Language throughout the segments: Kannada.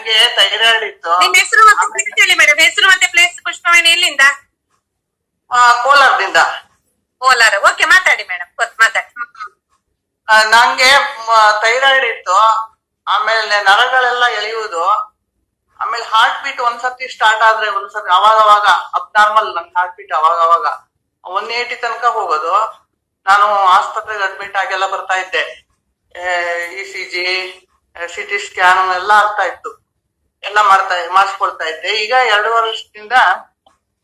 ನಂಗೆ ಥೈರಾಯ್ಡ್ ಇತ್ತು. ನಿಮ್ ಹೆಸರು ಮತ್ತೆ ಪ್ಲೇಸ್ ಹೇಳಿ ಮೇಡಮ್. ಹೆಸರು ಮತ್ತೆ ಪ್ಲೇಸ್. ಪುಷ್ಪವೇಣಿ ಎಲ್ಲಿಂದ? ಕೋಲಾರದಿಂದ. ಕೋಲಾರ. ಓಕೆ, ಮಾತಾಡಿ ಮೇಡಮ್, ಮಾತಾಡಿ. ನಂಗೆ ಥೈರಾಯ್ಡ್ ಇತ್ತು, ಆಮೇಲೆ ನರಗಳೆಲ್ಲ ಎಳೆಯುವುದು, ಆಮೇಲೆ ಹಾರ್ಟ್ ಬೀಟ್ ಒಂದ್ಸತಿ ಸ್ಟಾರ್ಟ್ ಆದ್ರೆ ಒಂದ್ಸತಿ ಅವಾಗ ಅಬ್ನಾರ್ಮಲ್ ನಂಗೆ ಹಾರ್ಟ್ ಬೀಟ್ ಅವಾಗ 180 ತನಕ ಹೋಗೋದು. ನಾನು ಆಸ್ಪತ್ರೆಗೆ ಅಡ್ಮಿಟ್ ಆಗೆಲ್ಲ ಬರ್ತಾ ಇದ್ದೆ. ECG, CT ಸ್ಕ್ಯಾನ್ ಎಲ್ಲ ಆಗ್ತಾ ಇತ್ತು, ಎಲ್ಲ ಮಾಡಿಸ್ಕೊಳ್ತಾ ಇದ್ದೆ. ಈಗ 2 ವರ್ಷದಿಂದ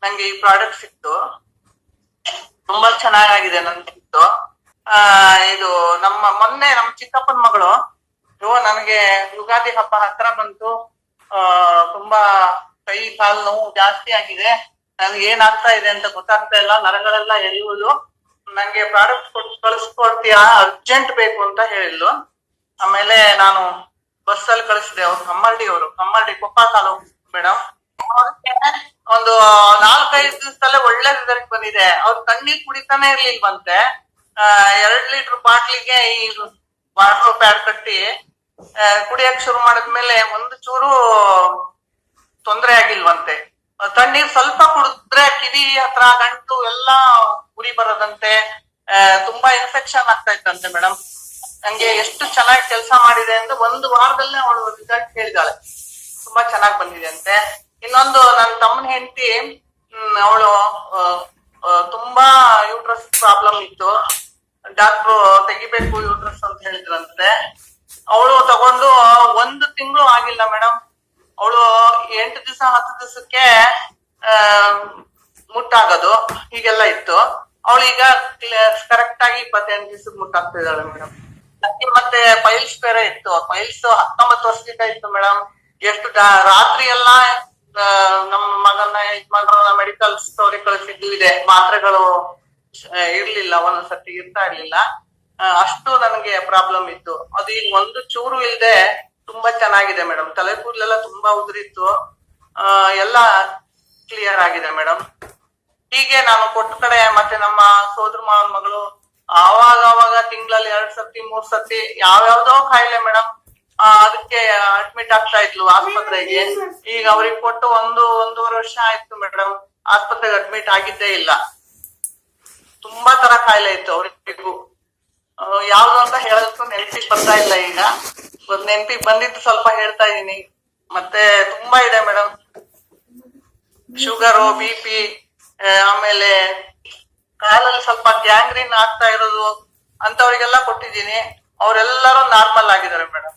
ನಂಗೆ ಈ ಪ್ರಾಡಕ್ಟ್ ಸಿಕ್ತು, ತುಂಬಾ ಚೆನ್ನಾಗಿದೆ ನನ್ಗೆ ಸಿಕ್ತು. ಇದು ಮೊನ್ನೆ ನಮ್ಮ ಚಿಕ್ಕಪ್ಪನ ಮಗಳು ನನಗೆ ಯುಗಾದಿ ಹಬ್ಬ ಹತ್ರ ಬಂತು, ತುಂಬಾ ಕೈ ಕಾಲು ನೋವು ಜಾಸ್ತಿ ಆಗಿದೆ, ನನ್ಗೆ ಏನಾಗ್ತಾ ಇದೆ ಅಂತ ಗೊತ್ತಾಗ್ತಾ ಇಲ್ಲ, ನರಗಳೆಲ್ಲ ಎಳೆಯುವುದು, ನಂಗೆ ಪ್ರಾಡಕ್ಟ್ ಕಳಿಸ್ಕೊಡ್ತೀಯಾ, ಅರ್ಜೆಂಟ್ ಬೇಕು ಅಂತ ಹೇಳಿದ್ಲು. ಆಮೇಲೆ ನಾನು ಬಸ್ಸಲ್ಲಿ ಕಳಿಸಿದೆ. ಅವ್ರು ಕಮ್ಮರ್ಡಿ ಕೊಪ್ಪ ತಾಲೂಕು ಮೇಡಮ್. ಒಂದು 4-5 ದಿವಸದಲ್ಲೇ ಒಳ್ಳೆ ರಿಸಲ್ಟ್ ಬಂದಿದೆ. ಅವ್ರು ತಣ್ಣೀರ್ ಕುಡಿತಾನೆ ಇರ್ಲಿಲ್ವಂತೆ. 2 ಲೀಟರ್ ಬಾಟ್ಲಿಗೆ ಈ ವಾಟರ್ ಪ್ಯಾಡ್ ಕಟ್ಟಿ ಕುಡಿಯಕ್ ಶುರು ಮಾಡಿದ್ಮೇಲೆ ಒಂದು ಚೂರು ತೊಂದರೆ ಆಗಿಲ್ವಂತೆ. ತಣ್ಣೀರ್ ಸ್ವಲ್ಪ ಕುಡಿದ್ರೆ ಕಿವಿ ಹತ್ರ ಗಂಟು ಎಲ್ಲಾ ಉರಿ ಬರದಂತೆ, ತುಂಬಾ ಇನ್ಫೆಕ್ಷನ್ ಆಗ್ತಾ ಇತ್ತಂತೆ ಮೇಡಮ್. ನಂಗೆ ಎಷ್ಟು ಚೆನ್ನಾಗಿ ಕೆಲಸ ಮಾಡಿದೆ ಅಂತ 1 ವಾರದಲ್ಲೇ ಅವಳು ರಿಸಲ್ಟ್ ಹೇಳಿದಾಳೆ. ತುಂಬಾ ಚೆನ್ನಾಗಿ ಬಂದಿದೆ ಅಂತೆ. ಇನ್ನೊಂದು ನನ್ನ ತಮ್ಮನ ಹೆಂಡತಿ, ಅವಳು ತುಂಬಾ ಯೂಟ್ರಸ್ ಪ್ರಾಬ್ಲಮ್ ಇತ್ತು, ಡಾಕ್ಟ್ರು ತೆಗಿಬೇಕು ಯೂಟ್ರಸ್ ಅಂತ ಹೇಳಿದ್ರಂತೆ. ಅವಳು ತಗೊಂಡು 1 ತಿಂಗಳು ಆಗಿಲ್ಲ ಮೇಡಮ್, ಅವಳು 8 ದಿವಸ 10 ದಿವಸಕ್ಕೆ ಮುಟ್ಟಾಗೋದು ಹೀಗೆಲ್ಲ ಇತ್ತು. ಅವಳು ಈಗ ಕರೆಕ್ಟ್ ಆಗಿ 28 ದಿವಸಕ್ಕೆ ಮುಟ್ಟಾಗ್ತಾ ಇದ್ದಾಳೆ ಮೇಡಮ್. ಮತ್ತೆ ಪೈಲ್ಸ್ ಬೇರೆ ಇತ್ತು, ಪೈಲ್ಸ್ 19 ವರ್ಷದಿಂದ ಇತ್ತು ಮೇಡಮ್. ಎಷ್ಟು ರಾತ್ರಿ ಎಲ್ಲ ನಮ್ಮ ಮಗನ್ನ ಮೆಡಿಕಲ್ ಸ್ಟೋರಿ ಕಳಿಸಿದ್ದು ಇದೆ. ಮಾತ್ರೆಗಳು ಇರ್ಲಿಲ್ಲ, ಒಂದೊಂದ್ಸತಿ ಇರ್ತಾ ಇರ್ಲಿಲ್ಲ, ಅಷ್ಟು ನನಗೆ ಪ್ರಾಬ್ಲಮ್ ಇತ್ತು. ಅದು ಈಗ ಒಂದು ಚೂರು ಇಲ್ಲದೆ ತುಂಬಾ ಚೆನ್ನಾಗಿದೆ ಮೇಡಮ್. ತಲೆ ಕೂದಲೆಲ್ಲ ತುಂಬಾ ಉದುರಿತ್ತು, ಎಲ್ಲ ಕ್ಲಿಯರ್ ಆಗಿದೆ ಮೇಡಮ್. ಹೀಗೆ ನಾನು ಕೊಟ್ಟ ಕಡೆ ಮತ್ತೆ ನಮ್ಮ ಸೋದರ ಮಾವನ ಮಗಳು ಅವಾಗ ತಿಂಗಳಲ್ಲಿ 2 ಸತಿ 3 ಸತಿ ಯಾವ್ಯಾವ್ದೋ ಕಾಯಿಲೆ ಮೇಡಮ್, ಅದಕ್ಕೆ ಅಡ್ಮಿಟ್ ಆಗ್ತಾ ಇದ್ಲು ಆಸ್ಪತ್ರೆಗೆ. ಈಗ ಅವ್ರಿಗೆ ಕೊಟ್ಟು 1-1.5 ವರ್ಷ ಆಯ್ತು ಮೇಡಮ್, ಆಸ್ಪತ್ರೆಗೆ ಅಡ್ಮಿಟ್ ಆಗಿದ್ದೇ ಇಲ್ಲ. ತುಂಬಾ ತರ ಕಾಯಿಲೆ ಇತ್ತು ಅವ್ರಿಗೂ, ಯಾವ್ದು ಅಂತ ಹೇಳೋದಕ್ಕೂ ನೆನಪಿಗೆ ಬರ್ತಾ ಇಲ್ಲ. ಈಗ ನೆನಪಿಗೆ ಬಂದಿದ್ದು ಸ್ವಲ್ಪ ಹೇಳ್ತಾ ಇದೀನಿ. ಮತ್ತೆ ತುಂಬಾ ಇದೆ ಮೇಡಮ್, ಶುಗರು, BP, ಆಮೇಲೆ ಕಾಲಲ್ಲಿ ಸ್ವಲ್ಪ ಗ್ಯಾಂಗ್ರೀನ್ ಆಗ್ತಾ ಇರೋದು, ಅಂತವ್ರಿಗೆಲ್ಲ ಕೊಟ್ಟಿದ್ದೀನಿ. ಅವರೆಲ್ಲರೂ ನಾರ್ಮಲ್ ಆಗಿದ್ದಾರೆ ಮೇಡಮ್.